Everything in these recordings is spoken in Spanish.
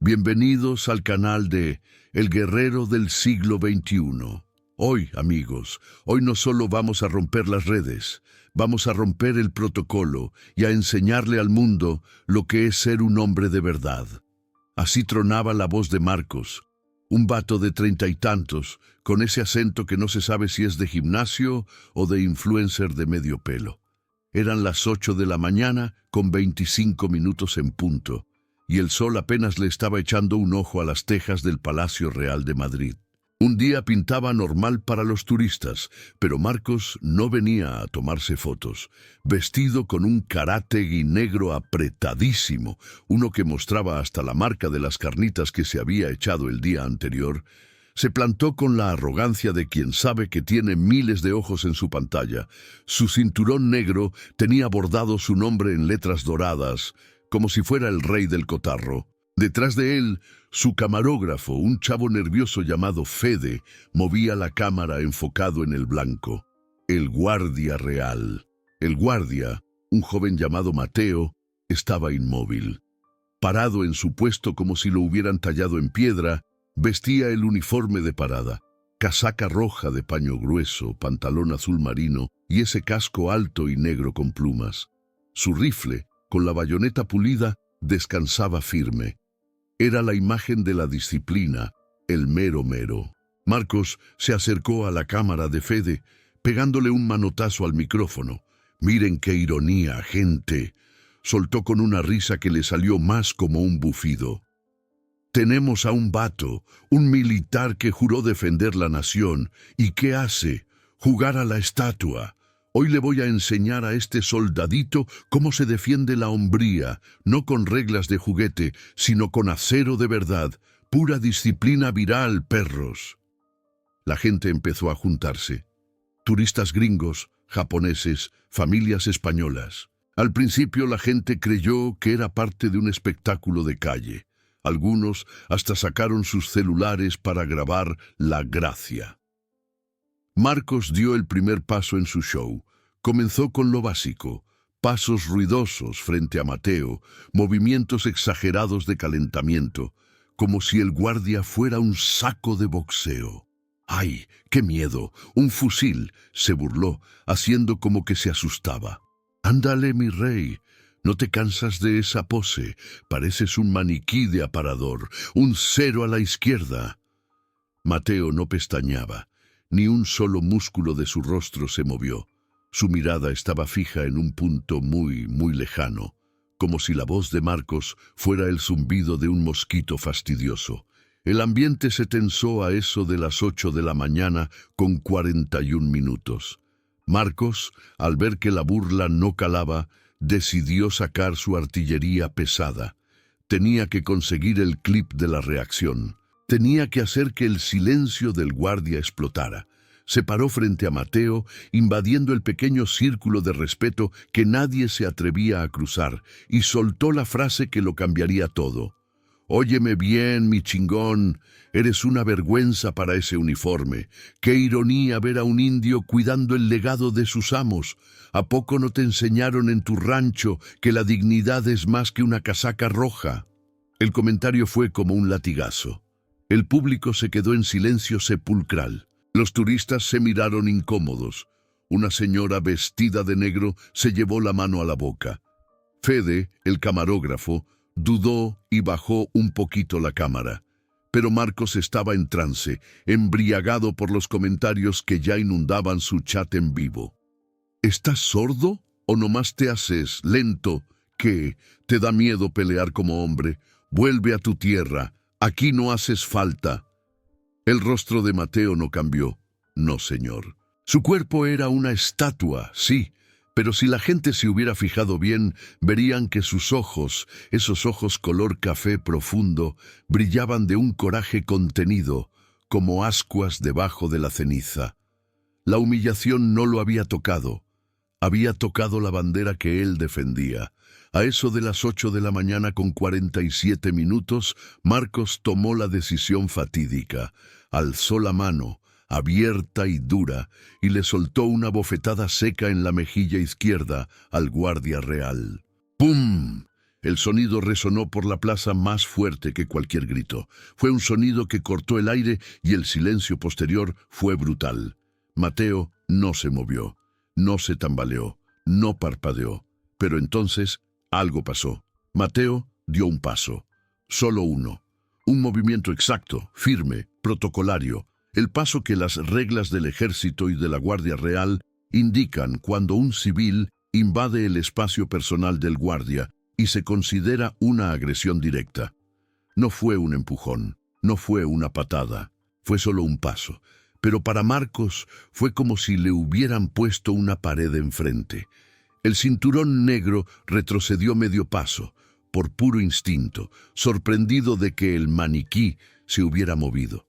Bienvenidos al canal de El Guerrero del Siglo XXI. Hoy, amigos, hoy no solo vamos a romper las redes, vamos a romper el protocolo y a enseñarle al mundo lo que es ser un hombre de verdad. Así tronaba la voz de Marcos, un vato de 30 y tantos, con ese acento que no se sabe si es de gimnasio o de influencer de medio pelo. Eran las 8 de la mañana con 25 minutos en punto, y el sol apenas le estaba echando un ojo a las tejas del Palacio Real de Madrid. Un día pintaba normal para los turistas, pero Marcos no venía a tomarse fotos. Vestido con un karategui negro apretadísimo, uno que mostraba hasta la marca de las carnitas que se había echado el día anterior, se plantó con la arrogancia de quien sabe que tiene miles de ojos en su pantalla. Su cinturón negro tenía bordado su nombre en letras doradas, como si fuera el rey del cotarro. Detrás de él, su camarógrafo, un chavo nervioso llamado Fede, movía la cámara enfocado en el blanco. El guardia real. El guardia, un joven llamado Mateo, estaba inmóvil. Parado en su puesto como si lo hubieran tallado en piedra, vestía el uniforme de parada. Casaca roja de paño grueso, pantalón azul marino y ese casco alto y negro con plumas. Su rifle, con la bayoneta pulida, descansaba firme. Era la imagen de la disciplina, el mero mero. Marcos se acercó a la cámara de Fede, pegándole un manotazo al micrófono. «Miren qué ironía, gente», soltó con una risa que le salió más como un bufido. «Tenemos a un vato, un militar que juró defender la nación. ¿Y qué hace? Jugar a la estatua. Hoy le voy a enseñar a este soldadito cómo se defiende la hombría, no con reglas de juguete, sino con acero de verdad. Pura disciplina viral, perros». La gente empezó a juntarse. Turistas gringos, japoneses, familias españolas. Al principio la gente creyó que era parte de un espectáculo de calle. Algunos hasta sacaron sus celulares para grabar la gracia. Marcos dio el primer paso en su show. Comenzó con lo básico, pasos ruidosos frente a Mateo, movimientos exagerados de calentamiento, como si el guardia fuera un saco de boxeo. «¡Ay, qué miedo! ¡Un fusil!», se burló, haciendo como que se asustaba. «Ándale, mi rey, no te cansas de esa pose, pareces un maniquí de aparador, un 0 a la izquierda». Mateo no pestañeaba, ni un solo músculo de su rostro se movió. Su mirada estaba fija en un punto muy, muy lejano, como si la voz de Marcos fuera el zumbido de un mosquito fastidioso. El ambiente se tensó a eso de las 8 de la mañana con 41 minutos. Marcos, al ver que la burla no calaba, decidió sacar su artillería pesada. Tenía que conseguir el clip de la reacción. Tenía que hacer que el silencio del guardia explotara. Se paró frente a Mateo, invadiendo el pequeño círculo de respeto que nadie se atrevía a cruzar, y soltó la frase que lo cambiaría todo. «Óyeme bien, mi chingón, eres una vergüenza para ese uniforme. Qué ironía ver a un indio cuidando el legado de sus amos. ¿A poco no te enseñaron en tu rancho que la dignidad es más que una casaca roja?» El comentario fue como un latigazo. El público se quedó en silencio sepulcral. Los turistas se miraron incómodos. Una señora vestida de negro se llevó la mano a la boca. Fede, el camarógrafo, dudó y bajó un poquito la cámara. Pero Marcos estaba en trance, embriagado por los comentarios que ya inundaban su chat en vivo. «¿Estás sordo o nomás te haces lento? ¿Qué? ¿Te da miedo pelear como hombre? Vuelve a tu tierra. Aquí no haces falta». El rostro de Mateo no cambió. No, señor. Su cuerpo era una estatua, sí, pero si la gente se hubiera fijado bien, verían que sus ojos, esos ojos color café profundo, brillaban de un coraje contenido, como ascuas debajo de la ceniza. La humillación no lo había tocado. Había tocado la bandera que él defendía. A eso de las 8 de la mañana con 47 minutos, Marcos tomó la decisión fatídica. Alzó la mano, abierta y dura, y le soltó una bofetada seca en la mejilla izquierda al guardia real. ¡Pum! El sonido resonó por la plaza más fuerte que cualquier grito. Fue un sonido que cortó el aire y el silencio posterior fue brutal. Mateo no se movió, no se tambaleó, no parpadeó. Pero entonces algo pasó. Mateo dio un paso, solo uno. Un movimiento exacto, firme, protocolario. El paso que las reglas del ejército y de la Guardia Real indican cuando un civil invade el espacio personal del guardia y se considera una agresión directa. No fue un empujón, no fue una patada, fue solo un paso. Pero para Marcos fue como si le hubieran puesto una pared enfrente. El cinturón negro retrocedió medio paso, por puro instinto, sorprendido de que el maniquí se hubiera movido.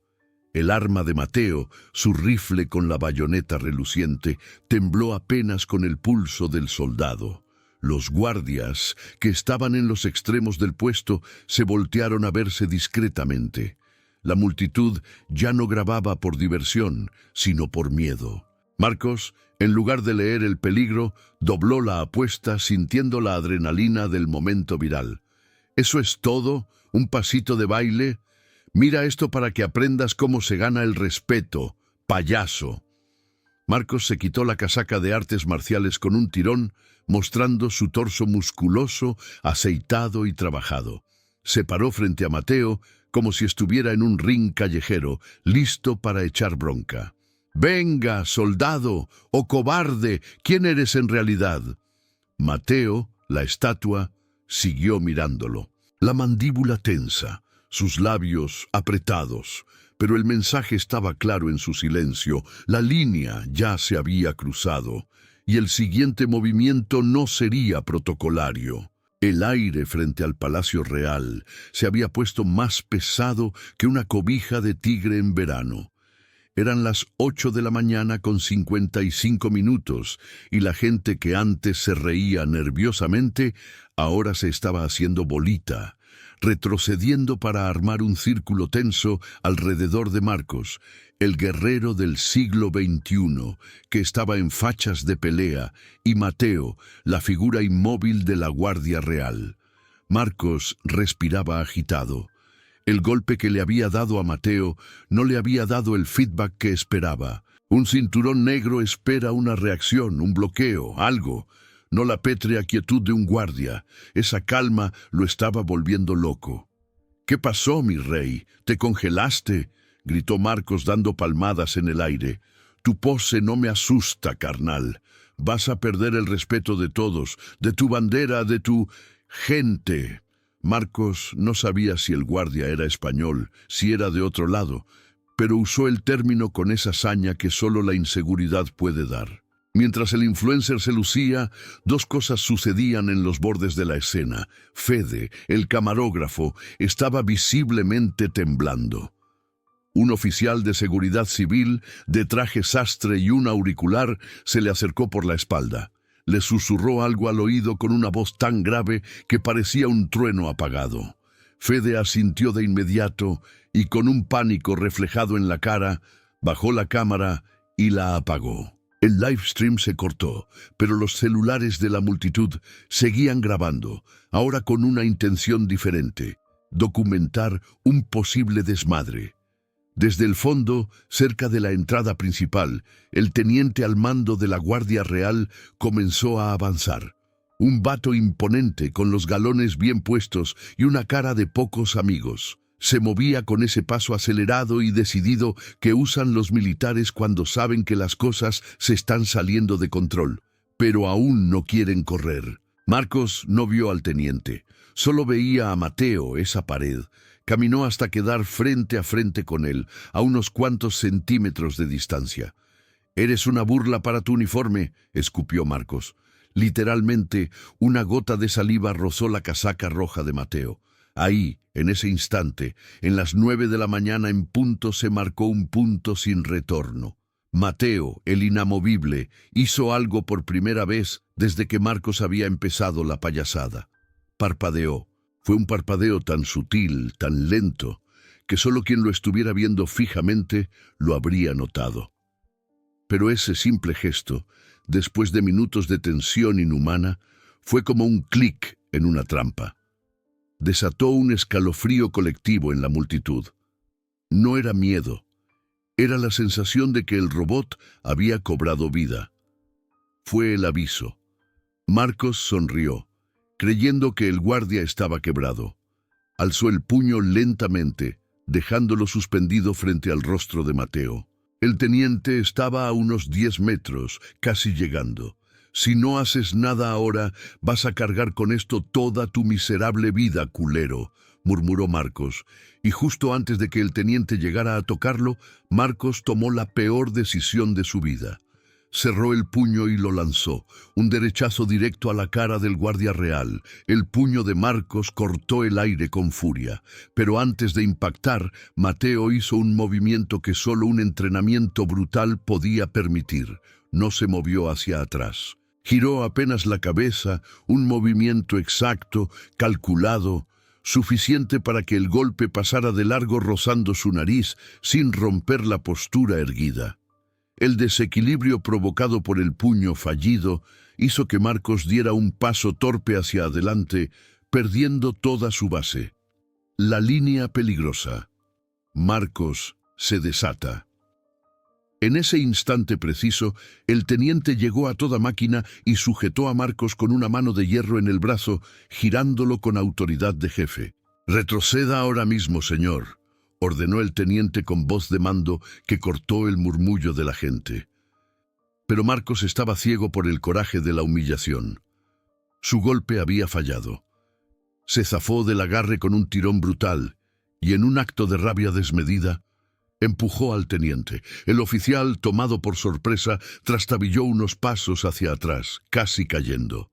El arma de Mateo, su rifle con la bayoneta reluciente, tembló apenas con el pulso del soldado. Los guardias, que estaban en los extremos del puesto, se voltearon a verse discretamente. La multitud ya no grababa por diversión, sino por miedo. Marcos, en lugar de leer el peligro, dobló la apuesta sintiendo la adrenalina del momento viral. ¿Eso es todo? ¿Un pasito de baile? Mira esto para que aprendas cómo se gana el respeto, payaso. Marcos se quitó la casaca de artes marciales con un tirón, mostrando su torso musculoso, aceitado y trabajado. Se paró frente a Mateo, como si estuviera en un ring callejero, listo para echar bronca. «Venga, soldado, o cobarde, ¿quién eres en realidad?» Mateo, la estatua, siguió mirándolo. La mandíbula tensa, sus labios apretados, pero el mensaje estaba claro en su silencio. La línea ya se había cruzado, y el siguiente movimiento no sería protocolario. El aire frente al Palacio Real se había puesto más pesado que una cobija de tigre en verano. Eran las 8 de la mañana con 55 minutos, y la gente que antes se reía nerviosamente, ahora se estaba haciendo bolita, retrocediendo para armar un círculo tenso alrededor de Marcos, el guerrero del siglo XXI, que estaba en fachas de pelea, y Mateo, la figura inmóvil de la Guardia Real. Marcos respiraba agitado. El golpe que le había dado a Mateo no le había dado el feedback que esperaba. Un cinturón negro espera una reacción, un bloqueo, algo. No la pétrea quietud de un guardia. Esa calma lo estaba volviendo loco. «¿Qué pasó, mi rey? ¿Te congelaste?», gritó Marcos dando palmadas en el aire. «Tu pose no me asusta, carnal. Vas a perder el respeto de todos, de tu bandera, de tu gente». Marcos no sabía si el guardia era español, si era de otro lado, pero usó el término con esa saña que solo la inseguridad puede dar. Mientras el influencer se lucía, dos cosas sucedían en los bordes de la escena. Fede, el camarógrafo, estaba visiblemente temblando. Un oficial de seguridad civil, de traje sastre y un auricular, se le acercó por la espalda. Le susurró algo al oído con una voz tan grave que parecía un trueno apagado. Fede asintió de inmediato y, con un pánico reflejado en la cara, bajó la cámara y la apagó. El live stream se cortó, pero los celulares de la multitud seguían grabando, ahora con una intención diferente: documentar un posible desmadre. Desde el fondo, cerca de la entrada principal, el teniente al mando de la Guardia Real comenzó a avanzar. Un vato imponente, con los galones bien puestos y una cara de pocos amigos. Se movía con ese paso acelerado y decidido que usan los militares cuando saben que las cosas se están saliendo de control, pero aún no quieren correr. Marcos no vio al teniente, solo veía a Mateo, esa pared. Caminó hasta quedar frente a frente con él, a unos cuantos centímetros de distancia. «Eres una burla para tu uniforme», escupió Marcos. Literalmente, una gota de saliva rozó la casaca roja de Mateo. Ahí, en ese instante, en las 9 de la mañana en punto, se marcó un punto sin retorno. Mateo, el inamovible, hizo algo por primera vez desde que Marcos había empezado la payasada. Parpadeó. Fue un parpadeo tan sutil, tan lento, que solo quien lo estuviera viendo fijamente lo habría notado. Pero ese simple gesto, después de minutos de tensión inhumana, fue como un clic en una trampa. desató un escalofrío colectivo en la multitud. No era miedo, era la sensación de que el robot había cobrado vida. Fue el aviso. Marcos sonrió, creyendo que el guardia estaba quebrado. Alzó el puño lentamente, dejándolo suspendido frente al rostro de Mateo. El teniente estaba a unos 10 metros, casi llegando. «Si no haces nada ahora, vas a cargar con esto toda tu miserable vida, culero», murmuró Marcos. Y justo antes de que el teniente llegara a tocarlo, Marcos tomó la peor decisión de su vida. Cerró el puño y lo lanzó, un derechazo directo a la cara del guardia real. El puño de Marcos cortó el aire con furia, pero antes de impactar, Mateo hizo un movimiento que solo un entrenamiento brutal podía permitir. No se movió hacia atrás. Giró apenas la cabeza, un movimiento exacto, calculado, suficiente para que el golpe pasara de largo rozando su nariz sin romper la postura erguida. El desequilibrio provocado por el puño fallido hizo que Marcos diera un paso torpe hacia adelante, perdiendo toda su base. La línea peligrosa. Marcos se desata. En ese instante preciso, el teniente llegó a toda máquina y sujetó a Marcos con una mano de hierro en el brazo, girándolo con autoridad de jefe. «Retroceda ahora mismo, señor», ordenó el teniente con voz de mando que cortó el murmullo de la gente. Pero Marcos estaba ciego por el coraje de la humillación. Su golpe había fallado. Se zafó del agarre con un tirón brutal y, en un acto de rabia desmedida, empujó al teniente. El oficial, tomado por sorpresa, trastabilló unos pasos hacia atrás, casi cayendo.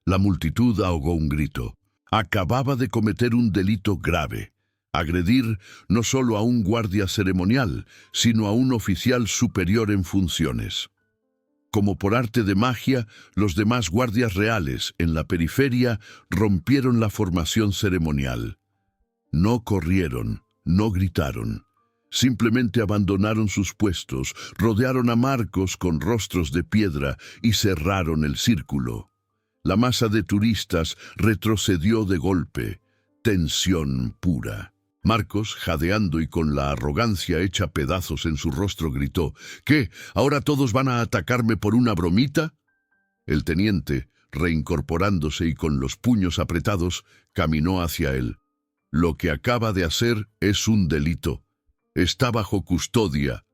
La multitud ahogó un grito. Acababa de cometer un delito grave. Agredir no solo a un guardia ceremonial, sino a un oficial superior en funciones. Como por arte de magia, los demás guardias reales en la periferia rompieron la formación ceremonial. No corrieron, no gritaron. Simplemente abandonaron sus puestos, rodearon a Marcos con rostros de piedra y cerraron el círculo. La masa de turistas retrocedió de golpe. Tensión pura. Marcos, jadeando y con la arrogancia hecha pedazos en su rostro, gritó: «¿Qué? ¿Ahora todos van a atacarme por una bromita?» El teniente, reincorporándose y con los puños apretados, caminó hacia él. «Lo que acaba de hacer es un delito. Está bajo custodia».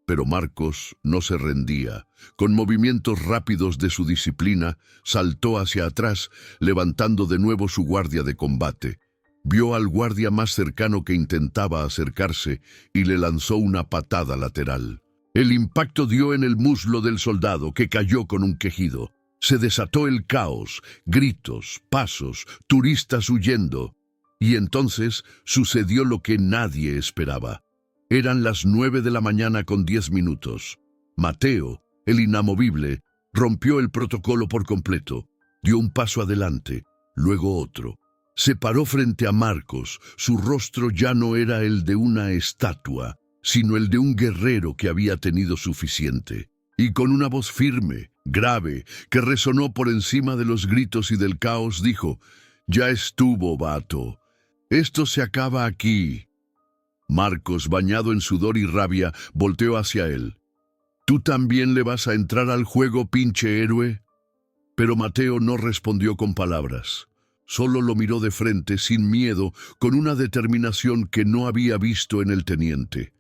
Pero Marcos no se rendía. Con movimientos rápidos de su disciplina, saltó hacia atrás, levantando de nuevo su guardia de combate. Vio al guardia más cercano que intentaba acercarse y le lanzó una patada lateral. El impacto dio en el muslo del soldado, que cayó con un quejido. Se desató el caos, gritos, pasos, turistas huyendo. Y entonces sucedió lo que nadie esperaba. Eran las 9 de la mañana con 10 minutos. Mateo, el inamovible, rompió el protocolo por completo. Dio un paso adelante, luego otro. Se paró frente a Marcos. Su rostro ya no era el de una estatua, sino el de un guerrero que había tenido suficiente. Y con una voz firme, grave, que resonó por encima de los gritos y del caos, dijo: «Ya estuvo, vato. Esto se acaba aquí». Marcos, bañado en sudor y rabia, volteó hacia él. «¿Tú también le vas a entrar al juego, pinche héroe?» Pero Mateo no respondió con palabras. Solo lo miró de frente, sin miedo, con una determinación que no había visto en el teniente.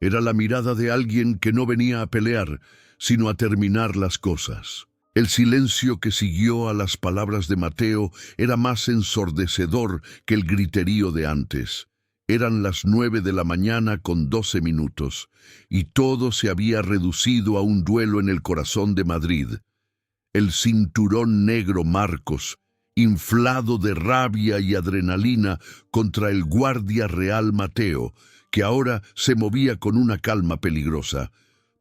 Era la mirada de alguien que no venía a pelear, sino a terminar las cosas. El silencio que siguió a las palabras de Mateo era más ensordecedor que el griterío de antes. Eran las 9 de la mañana con 12 minutos, y todo se había reducido a un duelo en el corazón de Madrid. El cinturón negro Marcos, inflado de rabia y adrenalina, contra el guardia real Mateo, que ahora se movía con una calma peligrosa.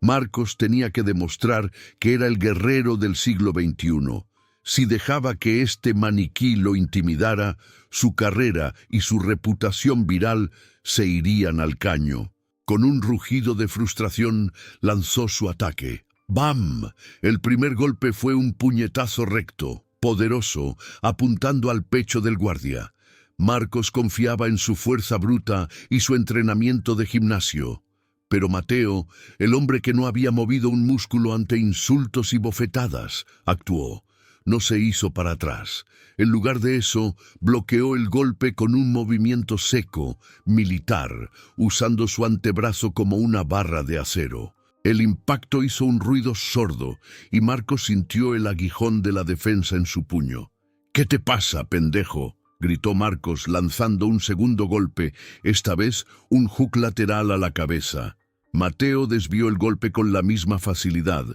Marcos tenía que demostrar que era el guerrero del siglo XXI. Si dejaba que este maniquí lo intimidara, su carrera y su reputación viral se irían al caño. Con un rugido de frustración, lanzó su ataque. ¡Bam! El primer golpe fue un puñetazo recto, poderoso, apuntando al pecho del guardia. Marcos confiaba en su fuerza bruta y su entrenamiento de gimnasio. Pero Mateo, el hombre que no había movido un músculo ante insultos y bofetadas, actuó. No se hizo para atrás. En lugar de eso, bloqueó el golpe con un movimiento seco, militar, usando su antebrazo como una barra de acero. El impacto hizo un ruido sordo y Marcos sintió el aguijón de la defensa en su puño. «¿Qué te pasa, pendejo?», gritó Marcos lanzando un segundo golpe, esta vez un hook lateral a la cabeza. Mateo desvió el golpe con la misma facilidad,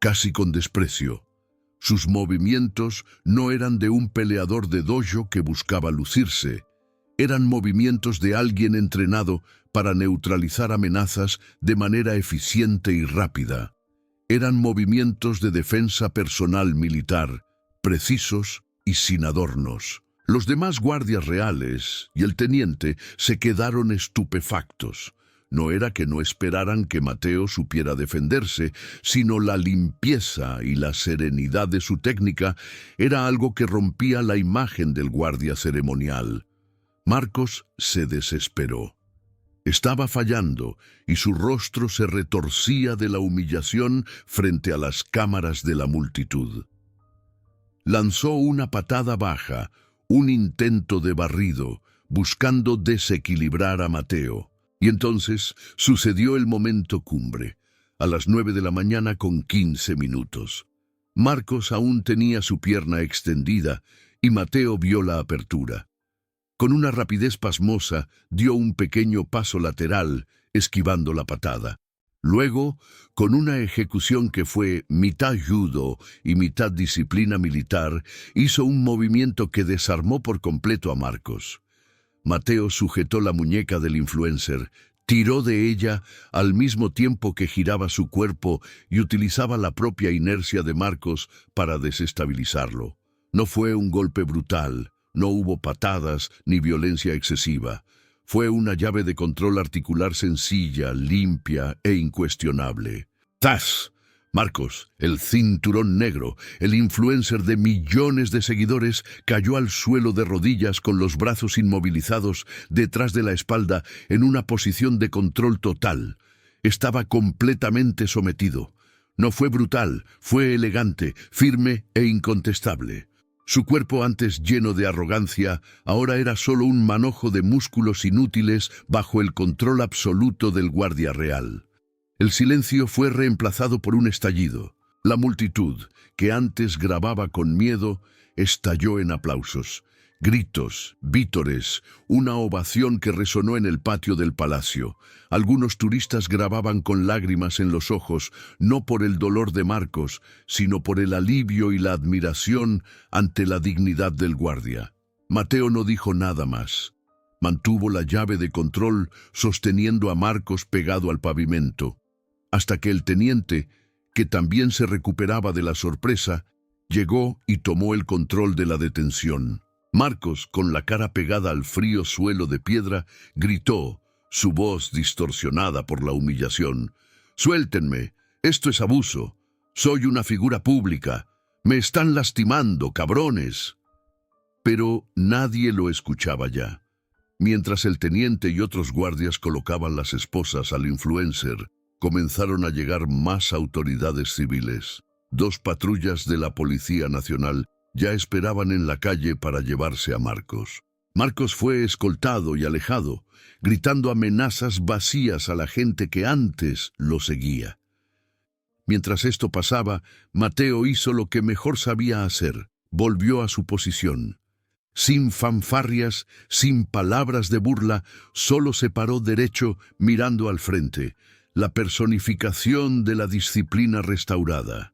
casi con desprecio. Sus movimientos no eran de un peleador de dojo que buscaba lucirse. Eran movimientos de alguien entrenado para neutralizar amenazas de manera eficiente y rápida. Eran movimientos de defensa personal militar, precisos y sin adornos. Los demás guardias reales y el teniente se quedaron estupefactos. No era que no esperaran que Mateo supiera defenderse, sino la limpieza y la serenidad de su técnica era algo que rompía la imagen del guardia ceremonial. Marcos se desesperó. Estaba fallando y su rostro se retorcía de la humillación frente a las cámaras de la multitud. Lanzó una patada baja, un intento de barrido, buscando desequilibrar a Mateo. Y entonces sucedió el momento cumbre, a las 9 de la mañana con 15 minutos. Marcos aún tenía su pierna extendida y Mateo vio la apertura. Con una rapidez pasmosa dio un pequeño paso lateral, esquivando la patada. Luego, con una ejecución que fue mitad judo y mitad disciplina militar, hizo un movimiento que desarmó por completo a Marcos. Mateo sujetó la muñeca del influencer, tiró de ella al mismo tiempo que giraba su cuerpo y utilizaba la propia inercia de Marcos para desestabilizarlo. No fue un golpe brutal, no hubo patadas ni violencia excesiva. Fue una llave de control articular sencilla, limpia e incuestionable. ¡Zas! Marcos, el cinturón negro, el influencer de millones de seguidores, cayó al suelo de rodillas con los brazos inmovilizados detrás de la espalda en una posición de control total. Estaba completamente sometido. No fue brutal, fue elegante, firme e incontestable. Su cuerpo, antes lleno de arrogancia, ahora era solo un manojo de músculos inútiles bajo el control absoluto del guardia real. El silencio fue reemplazado por un estallido. La multitud, que antes grababa con miedo, estalló en aplausos, gritos, vítores, una ovación que resonó en el patio del palacio. Algunos turistas grababan con lágrimas en los ojos, no por el dolor de Marcos, sino por el alivio y la admiración ante la dignidad del guardia. Mateo no dijo nada más. Mantuvo la llave de control sosteniendo a Marcos pegado al pavimento, hasta que el teniente, que también se recuperaba de la sorpresa, llegó y tomó el control de la detención. Marcos, con la cara pegada al frío suelo de piedra, gritó, su voz distorsionada por la humillación: «¡Suéltenme! Esto es abuso. Soy una figura pública. Me están lastimando, cabrones». Pero nadie lo escuchaba ya. Mientras el teniente y otros guardias colocaban las esposas al influencer, comenzaron a llegar más autoridades civiles. 2 patrullas de la Policía Nacional ya esperaban en la calle para llevarse a Marcos. Marcos fue escoltado y alejado, gritando amenazas vacías a la gente que antes lo seguía. Mientras esto pasaba, Mateo hizo lo que mejor sabía hacer: volvió a su posición. Sin fanfarrias, sin palabras de burla, solo se paró derecho mirando al frente, la personificación de la disciplina restaurada.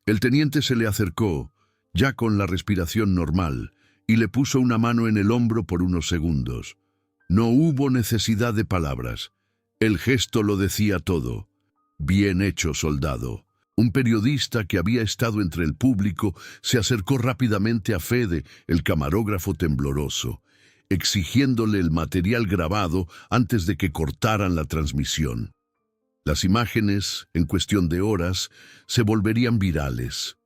El teniente se le acercó, ya con la respiración normal, y le puso una mano en el hombro por unos segundos. No hubo necesidad de palabras. El gesto lo decía todo. «Bien hecho, soldado». Un periodista que había estado entre el público se acercó rápidamente a Fede, el camarógrafo tembloroso, exigiéndole el material grabado antes de que cortaran la transmisión. Las imágenes, en cuestión de horas, se volverían virales.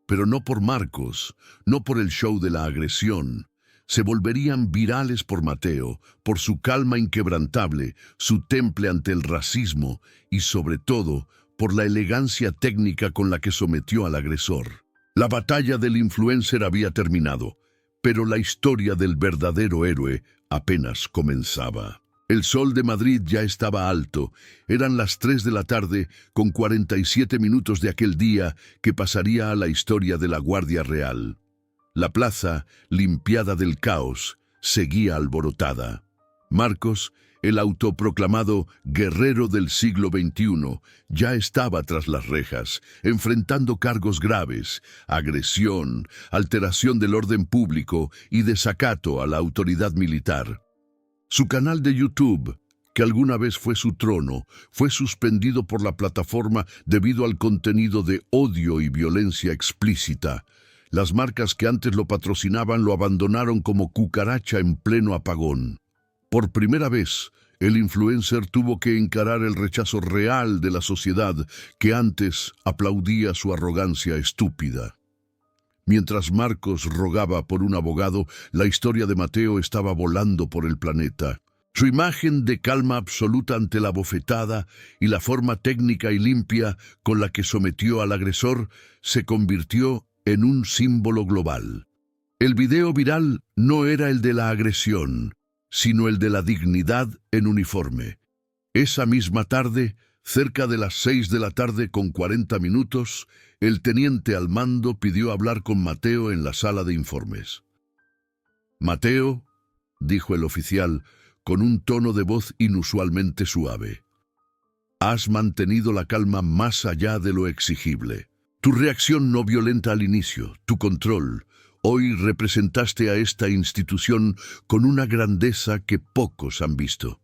Pero no por Marcos, no por el show de la agresión, se volverían virales por Mateo, por su calma inquebrantable, su temple ante el racismo y, sobre todo, por la elegancia técnica con la que sometió al agresor. La batalla del influencer había terminado, pero la historia del verdadero héroe apenas comenzaba. El sol de Madrid ya estaba alto. Eran las 3 de la tarde, con 47 minutos de aquel día que pasaría a la historia de la Guardia Real. La plaza, limpiada del caos, seguía alborotada. Marcos, el autoproclamado guerrero del siglo XXI, ya estaba tras las rejas, enfrentando cargos graves, agresión, alteración del orden público y desacato a la autoridad militar. Su canal de YouTube, que alguna vez fue su trono, fue suspendido por la plataforma debido al contenido de odio y violencia explícita. Las marcas que antes lo patrocinaban lo abandonaron como cucaracha en pleno apagón. Por primera vez, el influencer tuvo que encarar el rechazo real de la sociedad que antes aplaudía su arrogancia estúpida. Mientras Marcos rogaba por un abogado, la historia de Mateo estaba volando por el planeta. Su imagen de calma absoluta ante la bofetada y la forma técnica y limpia con la que sometió al agresor se convirtió en un símbolo global. El video viral no era el de la agresión, sino el de la dignidad en uniforme. Esa misma tarde, cerca de las 6 de la tarde con 40 minutos, el teniente al mando pidió hablar con Mateo en la sala de informes. «Mateo», dijo el oficial, con un tono de voz inusualmente suave, «has mantenido la calma más allá de lo exigible. Tu reacción no violenta al inicio, tu control. Hoy representaste a esta institución con una grandeza que pocos han visto».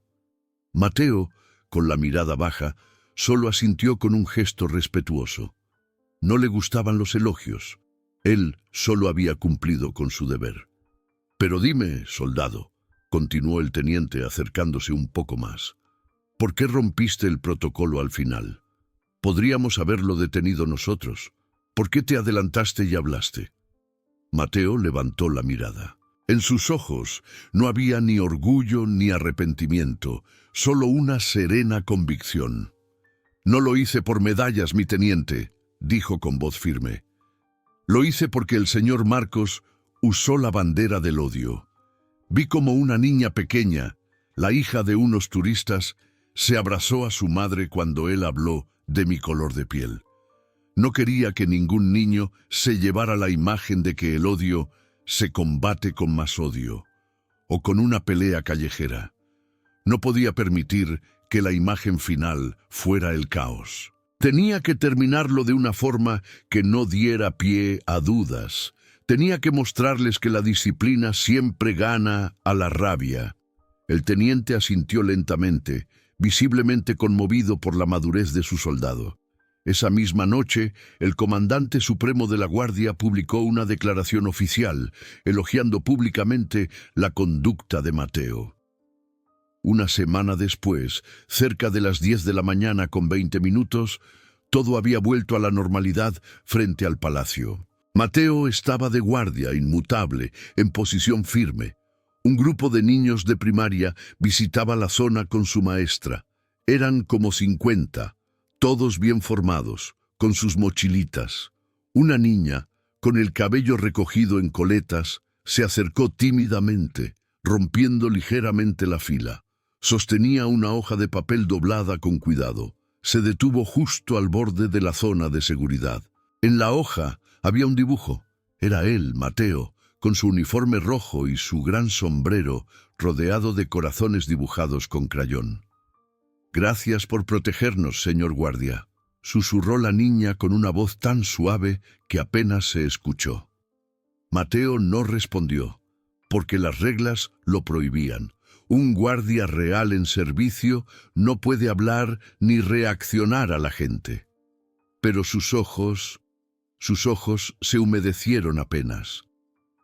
Mateo, con la mirada baja, solo asintió con un gesto respetuoso. No le gustaban los elogios. Él solo había cumplido con su deber. «Pero dime, soldado», continuó el teniente acercándose un poco más, «¿por qué rompiste el protocolo al final? Podríamos haberlo detenido nosotros. ¿Por qué te adelantaste y hablaste?» Mateo levantó la mirada. En sus ojos no había ni orgullo ni arrepentimiento, solo una serena convicción. «No lo hice por medallas, mi teniente», dijo con voz firme. «Lo hice porque el señor Marcos usó la bandera del odio. Vi como una niña pequeña, la hija de unos turistas, se abrazó a su madre cuando él habló de mi color de piel. No quería que ningún niño se llevara la imagen de que el odio se combate con más odio, o con una pelea callejera. No podía permitir que la imagen final fuera el caos. Tenía que terminarlo de una forma que no diera pie a dudas. Tenía que mostrarles que la disciplina siempre gana a la rabia». El teniente asintió lentamente, visiblemente conmovido por la madurez de su soldado. Esa misma noche, el comandante supremo de la Guardia publicó una declaración oficial, elogiando públicamente la conducta de Mateo. Una semana después, cerca de las 10 de la mañana con 20 minutos, todo había vuelto a la normalidad frente al palacio. Mateo estaba de guardia, inmutable, en posición firme. Un grupo de niños de primaria visitaba la zona con su maestra. Eran como 50, todos bien formados, con sus mochilitas. Una niña, con el cabello recogido en coletas, se acercó tímidamente, rompiendo ligeramente la fila. Sostenía una hoja de papel doblada con cuidado. Se detuvo justo al borde de la zona de seguridad. En la hoja había un dibujo. Era él, Mateo, con su uniforme rojo y su gran sombrero rodeado de corazones dibujados con crayón. «Gracias por protegernos, señor guardia», susurró la niña con una voz tan suave que apenas se escuchó. Mateo no respondió, porque las reglas lo prohibían. Un guardia real en servicio no puede hablar ni reaccionar a la gente. Pero sus ojos se humedecieron apenas.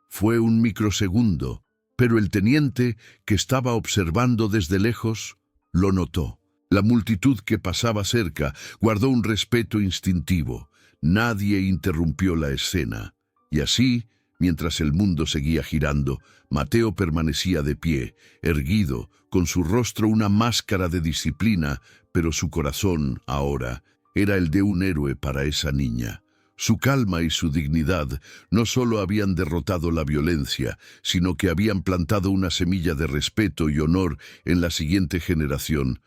Fue un microsegundo, pero el teniente, que estaba observando desde lejos, lo notó. La multitud que pasaba cerca guardó un respeto instintivo. Nadie interrumpió la escena, y así Mientras el mundo seguía girando, Mateo permanecía de pie, erguido, con su rostro una máscara de disciplina, pero su corazón, ahora, era el de un héroe para esa niña. Su calma y su dignidad no solo habían derrotado la violencia, sino que habían plantado una semilla de respeto y honor en la siguiente generación.